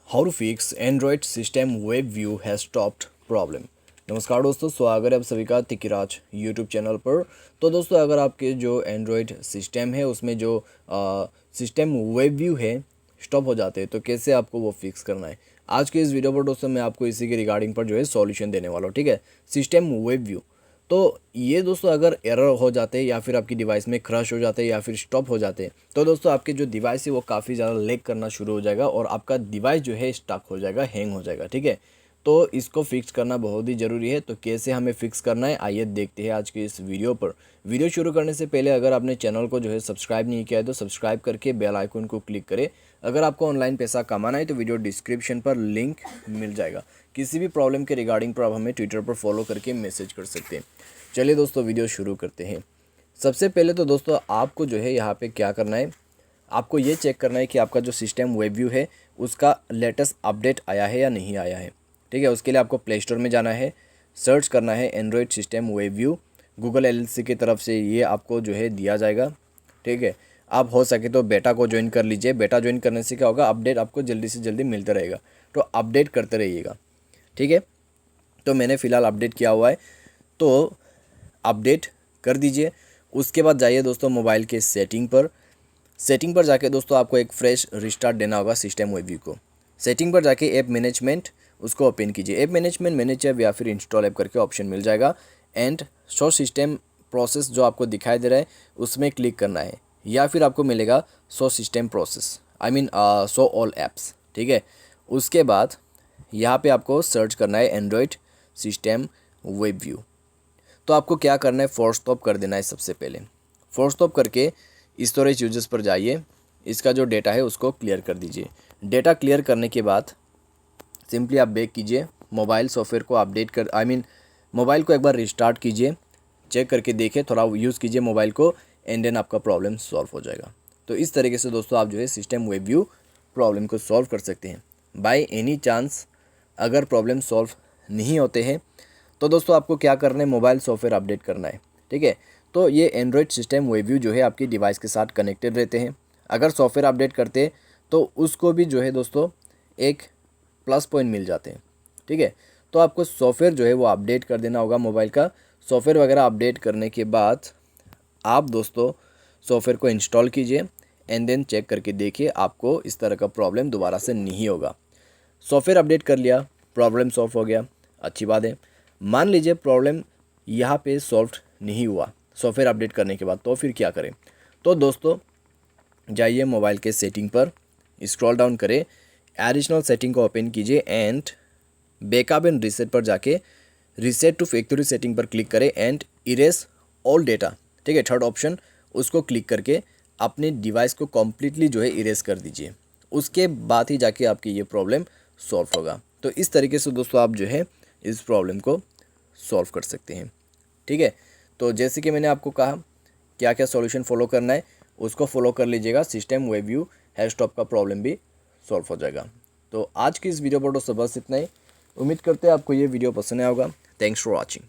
How to fix Android system web view has stopped problem. नमस्कार दोस्तों, स्वागत है आप सभी का तिकिराज यूट्यूब चैनल पर। तो दोस्तों, अगर आपके जो एंड्रॉयड सिस्टम है उसमें जो सिस्टम वेब व्यू है स्टॉप हो जाते हैं तो कैसे आपको वो फिक्स करना है, आज के इस वीडियो पर दोस्तों मैं आपको इसी के रिगार्डिंग पर जो है सॉल्यूशन देने वाला हूँ। ठीक है, सिस्टम वेब व्यू। तो ये दोस्तों अगर एरर हो जाते हैं या फिर आपकी डिवाइस में क्रश हो जाते हैं या फिर स्टॉप हो जाते हैं तो दोस्तों आपके जो डिवाइस है वो काफ़ी ज़्यादा लैग करना शुरू हो जाएगा और आपका डिवाइस जो है स्टक हो जाएगा, हैंग हो जाएगा। ठीक है, तो इसको फिक्स करना बहुत ही ज़रूरी है। तो कैसे हमें फिक्स करना है आइए देखते हैं आज के इस वीडियो पर। वीडियो शुरू करने से पहले अगर आपने चैनल को जो है सब्सक्राइब नहीं किया है तो सब्सक्राइब करके बेल आइकन को क्लिक करें। अगर आपको ऑनलाइन पैसा कमाना है तो वीडियो डिस्क्रिप्शन पर लिंक मिल जाएगा। किसी भी प्रॉब्लम के रिगार्डिंग पर आप हमें ट्विटर पर फॉलो करके मैसेज कर सकते हैं। चलिए दोस्तों वीडियो शुरू करते हैं। सबसे पहले तो दोस्तों आपको जो है यहाँ पे क्या करना है, आपको ये चेक करना है कि आपका जो सिस्टम वेब व्यू है उसका लेटेस्ट अपडेट आया है या नहीं आया है। ठीक है, उसके लिए आपको प्ले स्टोर में जाना है, सर्च करना है Android system web view. Google LLC की तरफ से ये आपको जो है दिया जाएगा। ठीक है, आप हो सके तो बेटा को ज्वाइन कर लीजिए। बेटा ज्वाइन करने से क्या होगा, अपडेट आपको जल्दी से जल्दी मिलता रहेगा, तो अपडेट करते रहिएगा। ठीक है, तो मैंने फ़िलहाल अपडेट किया हुआ है तो अपडेट कर दीजिए। उसके बाद जाइए दोस्तों मोबाइल के सेटिंग पर जाके दोस्तों आपको एक फ्रेश रिस्टार्ट देना होगा सिस्टम वेब व्यू को। सेटिंग पर जाके ऐप मैनेजमेंट उसको ओपन कीजिए। ऐप मैनेजमेंट मैनेज ऐप या फिर इंस्टॉल ऐप करके ऑप्शन मिल जाएगा एंड शो सिस्टम प्रोसेस जो आपको दिखाई दे रहा है उसमें क्लिक करना है, या फिर आपको मिलेगा show system process show all apps. ठीक है, उसके बाद यहाँ पे आपको सर्च करना है एंड्रॉयड सिस्टम वेब व्यू। तो आपको क्या करना है, फोर्स स्टॉप कर देना है। सबसे पहले फोर्स स्टॉप करके स्टोरेज यूजेस पर जाइए, इसका जो डेटा है उसको क्लियर कर दीजिए। डेटा क्लियर करने के बाद सिंपली आप बैक कीजिए, मोबाइल सॉफ्टवेयर को अपडेट कर मोबाइल को एक बार रिस्टार्ट कीजिए, चेक करके देखिए, थोड़ा यूज़ कीजिए मोबाइल को एंड देन आपका प्रॉब्लम सॉल्व हो जाएगा। तो इस तरीके से दोस्तों आप जो है सिस्टम वेब व्यू प्रॉब्लम को सॉल्व कर सकते हैं। बाय एनी चांस अगर प्रॉब्लम सॉल्व नहीं होते हैं तो दोस्तों आपको क्या करना है, मोबाइल सॉफ्टवेयर अपडेट करना है। ठीक है, तो ये एंड्रॉयड सिस्टम वेब व्यू जो है आपकी डिवाइस के साथ कनेक्टेड रहते हैं। अगर सॉफ्टवेयर अपडेट करते हैं तो उसको भी जो है दोस्तों एक प्लस पॉइंट मिल जाते हैं। ठीक है, तो आपको सॉफ्टवेयर जो है वो अपडेट कर देना होगा मोबाइल का। सॉफ्टवेयर वगैरह अपडेट करने के बाद आप दोस्तों सॉफ्टवेयर को इंस्टॉल कीजिए एंड देन चेक करके देखिए, आपको इस तरह का प्रॉब्लम दोबारा से नहीं होगा। सॉफ्टवेयर अपडेट कर लिया, प्रॉब्लम सॉल्व हो गया, अच्छी बात है। मान लीजिए प्रॉब्लम यहाँ पे सॉल्व नहीं हुआ सॉफ्टवेयर अपडेट करने के बाद, तो फिर क्या करें। तो दोस्तों जाइए मोबाइल के सेटिंग पर, स्क्रॉल डाउन करें, एडिशनल सेटिंग को ओपन कीजिए एंड बैकअप एंड रीसेट पर जाके रीसेट टू फैक्ट्री सेटिंग पर क्लिक करें एंड इरेज ऑल डेटा। ठीक है, थर्ड ऑप्शन उसको क्लिक करके अपने डिवाइस को कम्प्लीटली जो है इरेज कर दीजिए। उसके बाद ही जाके आपकी ये प्रॉब्लम सॉल्व होगा। तो इस तरीके से दोस्तों आप जो है इस प्रॉब्लम को सॉल्व कर सकते हैं। ठीक है, तो जैसे कि मैंने आपको कहा क्या क्या सॉल्यूशन फॉलो करना है उसको फॉलो कर लीजिएगा, system web view hash top का प्रॉब्लम भी सॉल्व हो जाएगा। तो आज की इस वीडियो पर दोस्तों बस इतना ही। उम्मीद करते हैं आपको ये वीडियो पसंद आया होगा। Thanks for watching.